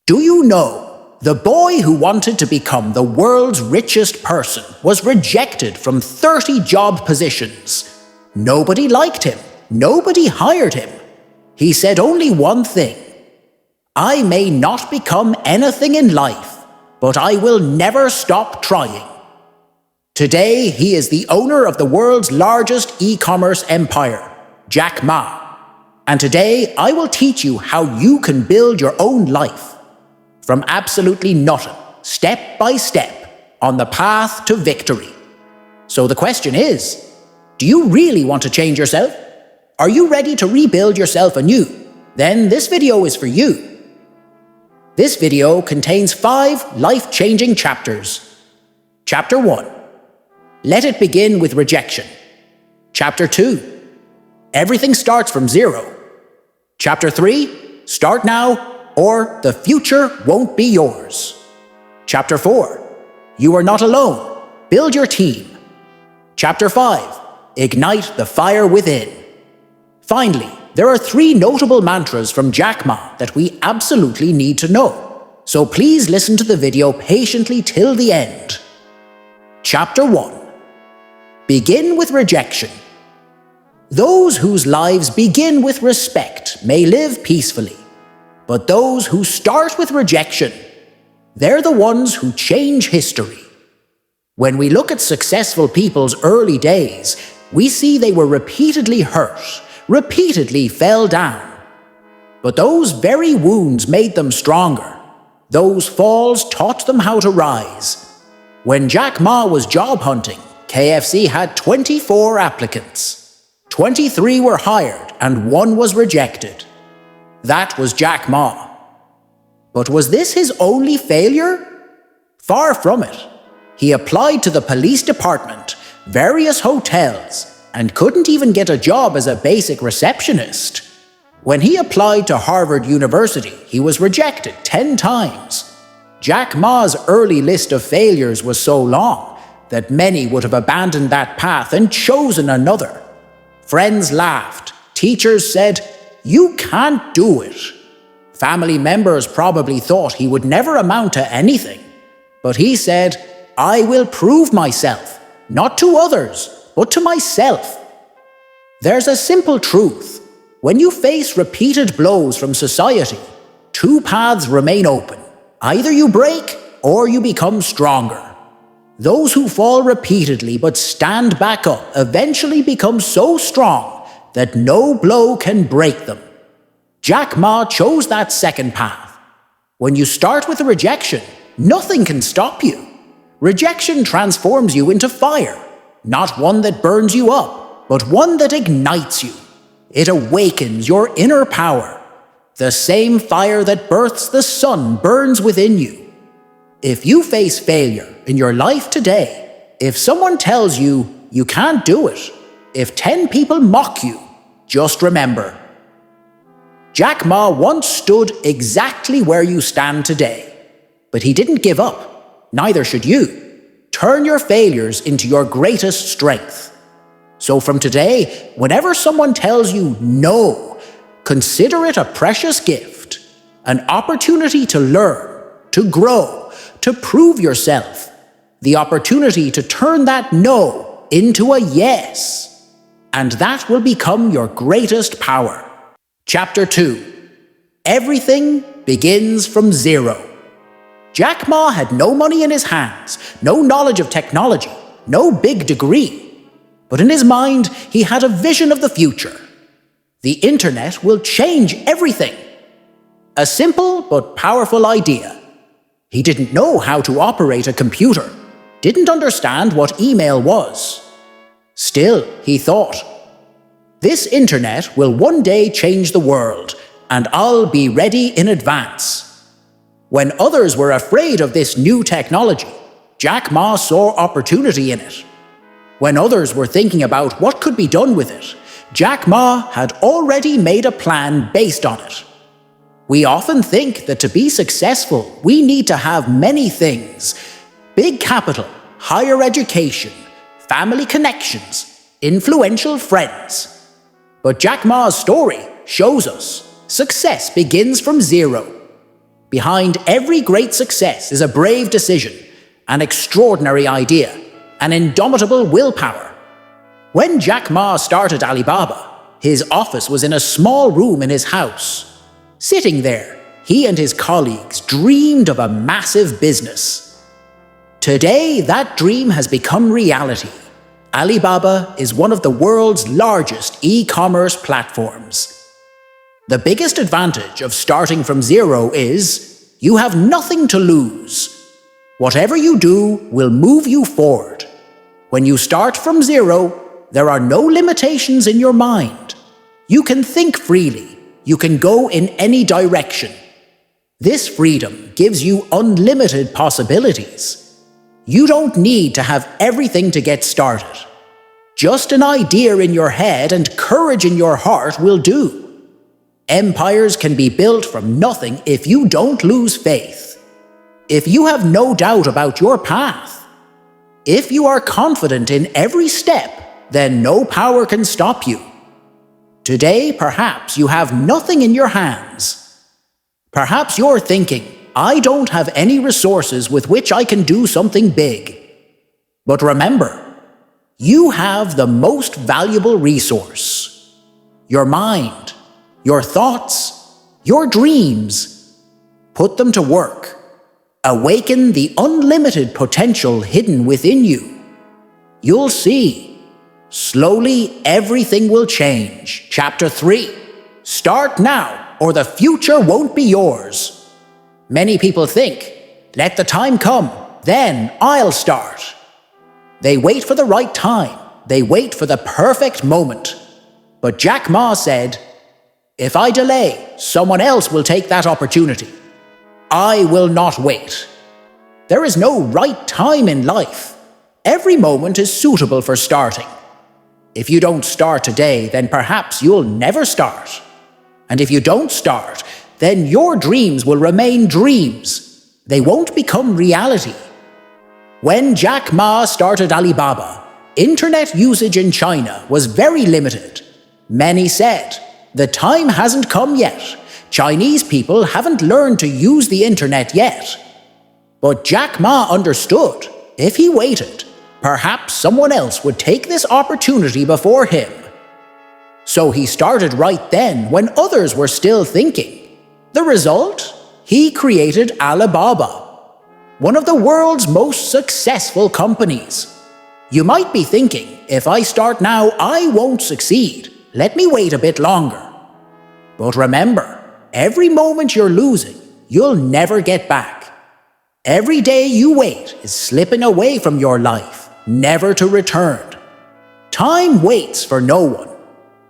Do you know, the boy who wanted to become the world's richest person was rejected from 30 job positions. Nobody liked him. Nobody hired him. He said only one thing: "I may not become anything in life, but I will never stop trying." Today, he is the owner of the world's largest e-commerce empire, Jack Ma. And today, I will teach you how you can build your own life from absolutely nothing, step by step, on the path to victory. So the question is, do you really want to change yourself? Are you ready to rebuild yourself anew? Then this video is for you. This video contains 5 life-changing chapters. Chapter 1. Let it begin with rejection. Chapter 2. Everything starts from zero. Chapter 3. Start now, or the future won't be yours. Chapter 4. You are not alone. Build your team. Chapter 5. Ignite the fire within. Finally, there are 3 notable mantras from Jack Ma that we absolutely need to know. So please listen to the video patiently till the end. Chapter 1. Begin with rejection. Those whose lives begin with respect may live peacefully. But those who start with rejection, they're the ones who change history. When we look at successful people's early days, we see they were repeatedly hurt, repeatedly fell down. But those very wounds made them stronger. Those falls taught them how to rise. When Jack Ma was job hunting, KFC had 24 applicants. 23 were hired and 1 was rejected. That was Jack Ma. But was this his only failure? Far from it. He applied to the police department, various hotels, and couldn't even get a job as a basic receptionist. When he applied to Harvard University, he was rejected 10 times. Jack Ma's early list of failures was so long that many would have abandoned that path and chosen another. Friends laughed. Teachers said, "You can't do it." Family members probably thought he would never amount to anything. But he said, "I will prove myself, not to others, but to myself." There's a simple truth. When you face repeated blows from society, 2 paths remain open. Either you break or you become stronger. Those who fall repeatedly but stand back up eventually become so strong that no blow can break them. Jack Ma chose that second path. When you start with a rejection, nothing can stop you. Rejection transforms you into fire, not one that burns you up, but one that ignites you. It awakens your inner power. The same fire that births the sun burns within you. If you face failure in your life today, if someone tells you you can't do it, if 10 people mock you, just remember, Jack Ma once stood exactly where you stand today. But he didn't give up. Neither should you. Turn your failures into your greatest strength. So from today, whenever someone tells you no, consider it a precious gift, an opportunity to learn, to grow, to prove yourself, the opportunity to turn that no into a yes. And that will become your greatest power. Chapter 2. Everything begins from zero. Jack Ma had no money in his hands, no knowledge of technology, no big degree. But in his mind, he had a vision of the future. The internet will change everything. A simple but powerful idea. He didn't know how to operate a computer, didn't understand what email was. Still, he thought, this internet will one day change the world, and I'll be ready in advance. When others were afraid of this new technology, Jack Ma saw opportunity in it. When others were thinking about what could be done with it, Jack Ma had already made a plan based on it. We often think that to be successful, we need to have many things: big capital, higher education, family connections, influential friends. But Jack Ma's story shows us success begins from zero. Behind every great success is a brave decision, an extraordinary idea, an indomitable willpower. When Jack Ma started Alibaba, his office was in a small room in his house. Sitting there, he and his colleagues dreamed of a massive business. Today, that dream has become reality. Alibaba is one of the world's largest e-commerce platforms. The biggest advantage of starting from zero is you have nothing to lose. Whatever you do will move you forward. When you start from zero, there are no limitations in your mind. You can think freely. You can go in any direction. This freedom gives you unlimited possibilities. You don't need to have everything to get started. Just an idea in your head and courage in your heart will do. Empires can be built from nothing if you don't lose faith. If you have no doubt about your path. If you are confident in every step, then no power can stop you. Today, perhaps you have nothing in your hands. Perhaps you're thinking, I don't have any resources with which I can do something big. But remember, you have the most valuable resource. Your mind, your thoughts, your dreams. Put them to work. Awaken the unlimited potential hidden within you. You'll see. Slowly, everything will change. Chapter 3. Start now, or the future won't be yours. Many people think, let the time come, then I'll start. They wait for the right time. They wait for the perfect moment. But Jack Ma said, if I delay, someone else will take that opportunity. I will not wait. There is no right time in life. Every moment is suitable for starting. If you don't start today, then perhaps you'll never start. And if you don't start, then your dreams will remain dreams. They won't become reality. When Jack Ma started Alibaba, internet usage in China was very limited. Many said, the time hasn't come yet. Chinese people haven't learned to use the internet yet. But Jack Ma understood, if he waited, perhaps someone else would take this opportunity before him. So he started right then when others were still thinking. The result? He created Alibaba, one of the world's most successful companies. You might be thinking, if I start now, I won't succeed. Let me wait a bit longer. But remember, every moment you're losing, you'll never get back. Every day you wait is slipping away from your life, never to return. Time waits for no one.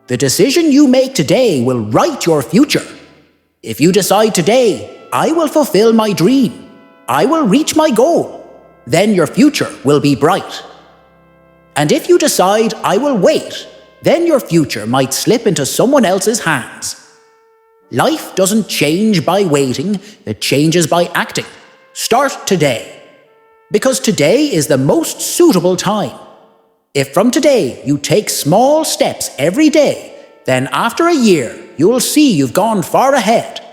The decision you make today will write your future. If you decide today, I will fulfill my dream, I will reach my goal, then your future will be bright. And if you decide, I will wait, then your future might slip into someone else's hands. Life doesn't change by waiting, it changes by acting. Start today. Because today is the most suitable time. If from today you take small steps every day, then after a year you'll see you've gone far ahead.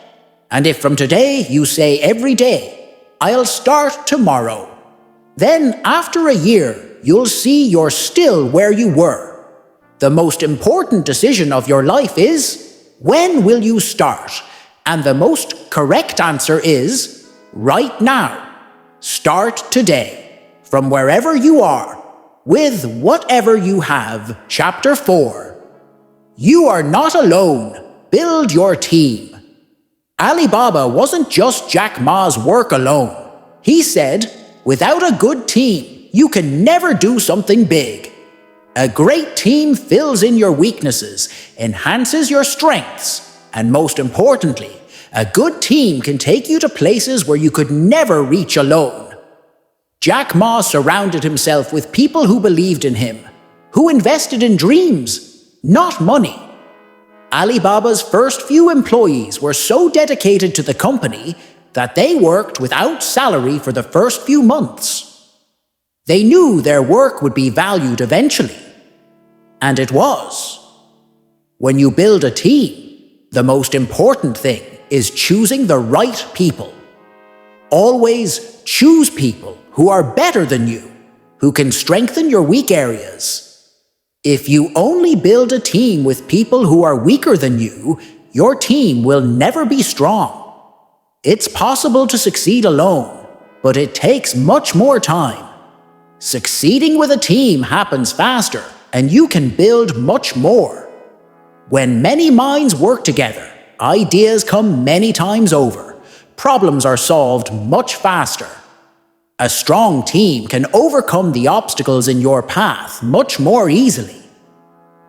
And if from today you say every day, I'll start tomorrow, then after a year you'll see you're still where you were. The most important decision of your life is, when will you start? And the most correct answer is, right now. Start today, from wherever you are, with whatever you have. Chapter 4. You are not alone. Build your team. Alibaba wasn't just Jack Ma's work alone. He said, without a good team, you can never do something big. A great team fills in your weaknesses, enhances your strengths, and most importantly, a good team can take you to places where you could never reach alone. Jack Ma surrounded himself with people who believed in him, who invested in dreams, not money. Alibaba's first few employees were so dedicated to the company that they worked without salary for the first few months. They knew their work would be valued eventually. And it was. When you build a team, the most important thing is choosing the right people. Always choose people who are better than you, who can strengthen your weak areas. If you only build a team with people who are weaker than you, your team will never be strong. It's possible to succeed alone, but it takes much more time. Succeeding with a team happens faster, and you can build much more. When many minds work together, ideas come many times over. Problems are solved much faster. A strong team can overcome the obstacles in your path much more easily.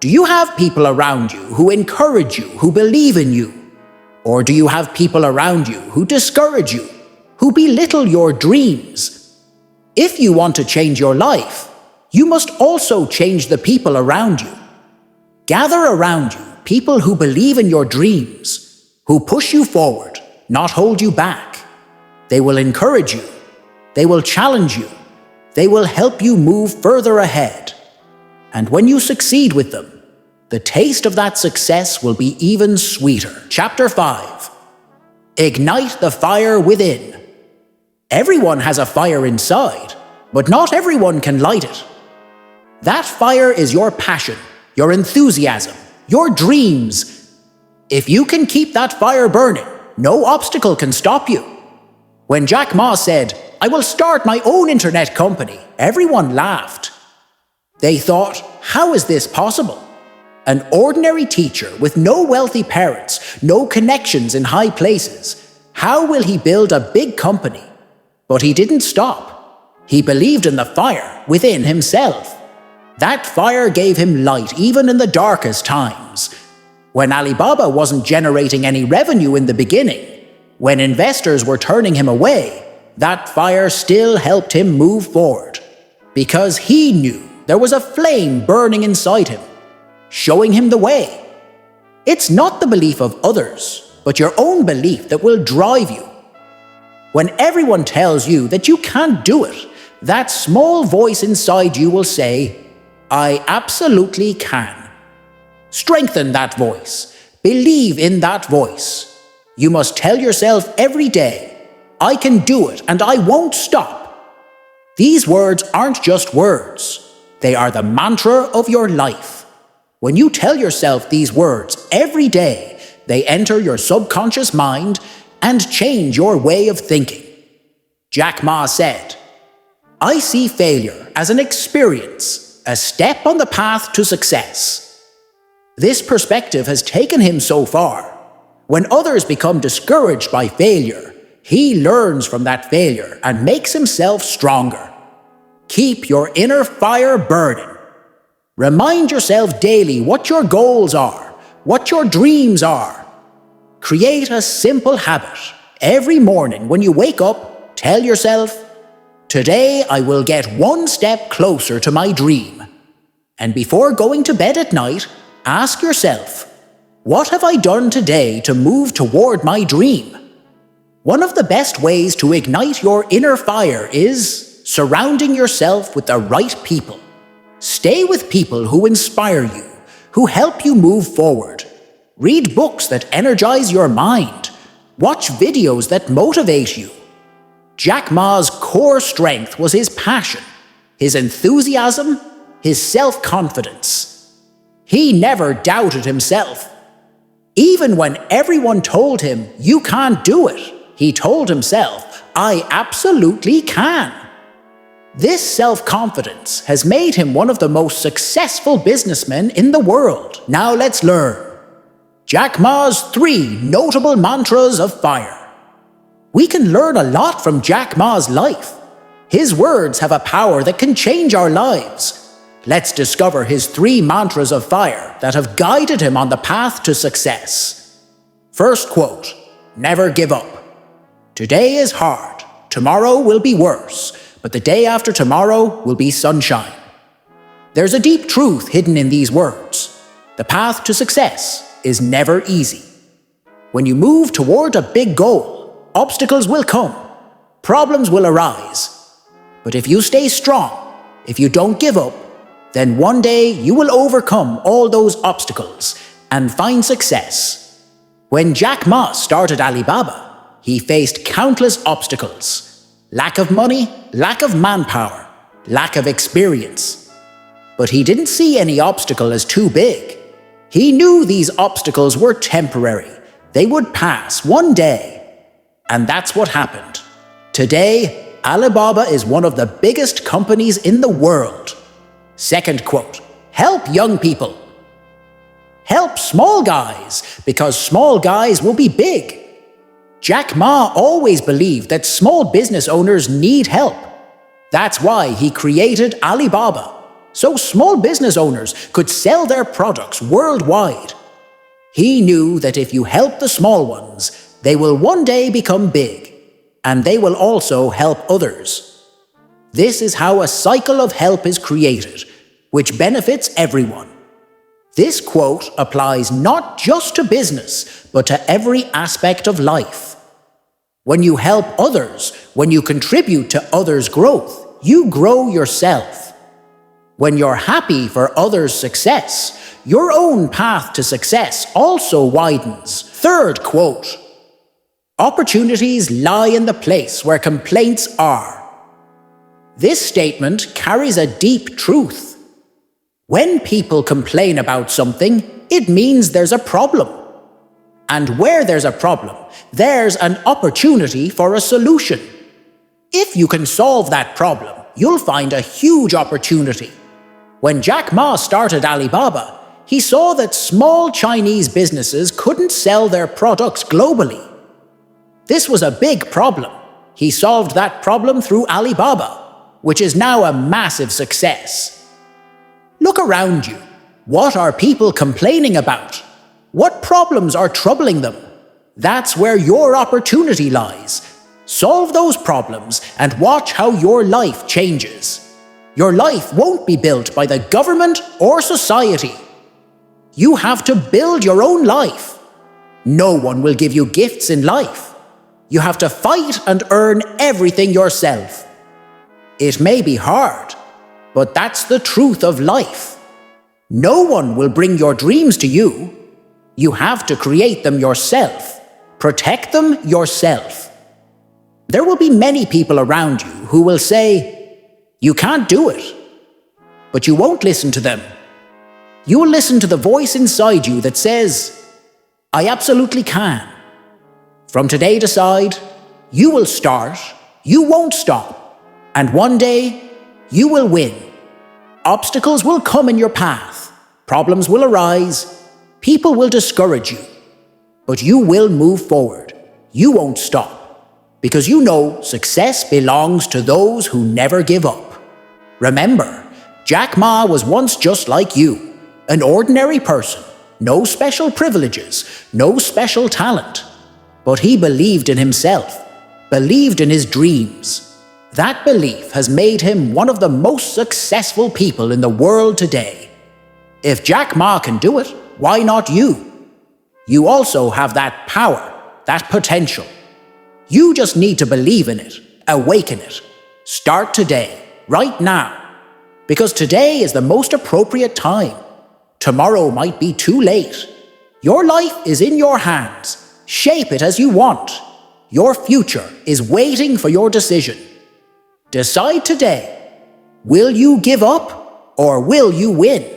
Do you have people around you who encourage you, who believe in you? Or do you have people around you who discourage you, who belittle your dreams? If you want to change your life, you must also change the people around you. Gather around you people who believe in your dreams, who push you forward, not hold you back. They will encourage you. They will challenge you. They will help you move further ahead. And when you succeed with them, the taste of that success will be even sweeter. Chapter 5. Ignite the fire within. Everyone has a fire inside, but not everyone can light it. That fire is your passion, your enthusiasm, your dreams. If you can keep that fire burning, no obstacle can stop you. When Jack Ma said, "I will start my own internet company," everyone laughed. They thought, how is this possible? An ordinary teacher with no wealthy parents, no connections in high places. How will he build a big company? But he didn't stop. He believed in the fire within himself. That fire gave him light even in the darkest times. When Alibaba wasn't generating any revenue in the beginning, when investors were turning him away, that fire still helped him move forward. Because he knew there was a flame burning inside him, showing him the way. It's not the belief of others, but your own belief that will drive you. When everyone tells you that you can't do it, that small voice inside you will say, "I absolutely can." Strengthen that voice. Believe in that voice. You must tell yourself every day, "I can do it and I won't stop." These words aren't just words. They are the mantra of your life. When you tell yourself these words every day, they enter your subconscious mind and change your way of thinking. Jack Ma said, "I see failure as an experience, a step on the path to success." This perspective has taken him so far. When others become discouraged by failure, he learns from that failure and makes himself stronger. Keep your inner fire burning. Remind yourself daily what your goals are, what your dreams are. Create a simple habit. Every morning when you wake up, tell yourself, "Today I will get one step closer to my dream." And before going to bed at night, ask yourself, "What have I done today to move toward my dream?" One of the best ways to ignite your inner fire is surrounding yourself with the right people. Stay with people who inspire you, who help you move forward. Read books that energize your mind. Watch videos that motivate you. Jack Ma's core strength was his passion, his enthusiasm, his self-confidence. He never doubted himself. Even when everyone told him, "You can't do it," he told himself, "I absolutely can." This self-confidence has made him one of the most successful businessmen in the world. Now let's learn Jack Ma's 3 notable mantras of fire. We can learn a lot from Jack Ma's life. His words have a power that can change our lives. Let's discover his 3 mantras of fire that have guided him on the path to success. First quote, "Never give up. Today is hard. Tomorrow will be worse. But the day after tomorrow will be sunshine." There's a deep truth hidden in these words. The path to success is never easy. When you move toward a big goal, obstacles will come, problems will arise. But if you stay strong, if you don't give up, then one day you will overcome all those obstacles and find success. When Jack Ma started Alibaba, he faced countless obstacles: lack of money, lack of manpower, lack of experience. But he didn't see any obstacle as too big. He knew these obstacles were temporary. They would pass one day. And that's what happened. Today, Alibaba is one of the biggest companies in the world. Second quote, help young people. Help small guys, because small guys will be big. Jack Ma always believed that small business owners need help. That's why he created Alibaba, so small business owners could sell their products worldwide. He knew that if you help the small ones, they will one day become big, and they will also help others. This is how a cycle of help is created, which benefits everyone. This quote applies not just to business, but to every aspect of life. When you help others, when you contribute to others' growth, you grow yourself. When you're happy for others' success, your own path to success also widens. Third quote, opportunities lie in the place where complaints are. This statement carries a deep truth. When people complain about something, it means there's a problem. And where there's a problem, there's an opportunity for a solution. If you can solve that problem, you'll find a huge opportunity. When Jack Ma started Alibaba, he saw that small Chinese businesses couldn't sell their products globally. This was a big problem. He solved that problem through Alibaba, which is now a massive success. Look around you. What are people complaining about? What problems are troubling them? That's where your opportunity lies. Solve those problems and watch how your life changes. Your life won't be built by the government or society. You have to build your own life. No one will give you gifts in life. You have to fight and earn everything yourself. It may be hard, but that's the truth of life. No one will bring your dreams to you. You have to create them yourself. Protect them yourself. There will be many people around you who will say, you can't do it. But you won't listen to them. You will listen to the voice inside you that says, I absolutely can. From today decide, you will start, you won't stop, and one day you will win. Obstacles will come in your path, problems will arise, people will discourage you, but you will move forward. You won't stop, because you know success belongs to those who never give up. Remember, Jack Ma was once just like you, an ordinary person, no special privileges, no special talent. But he believed in himself, believed in his dreams. That belief has made him one of the most successful people in the world today. If Jack Ma can do it, why not you? You also have that power, that potential. You just need to believe in it, awaken it. Start today, right now. Because today is the most appropriate time. Tomorrow might be too late. Your life is in your hands. Shape it as you want. Your future is waiting for your decision. Decide today. Will you give up or will you win?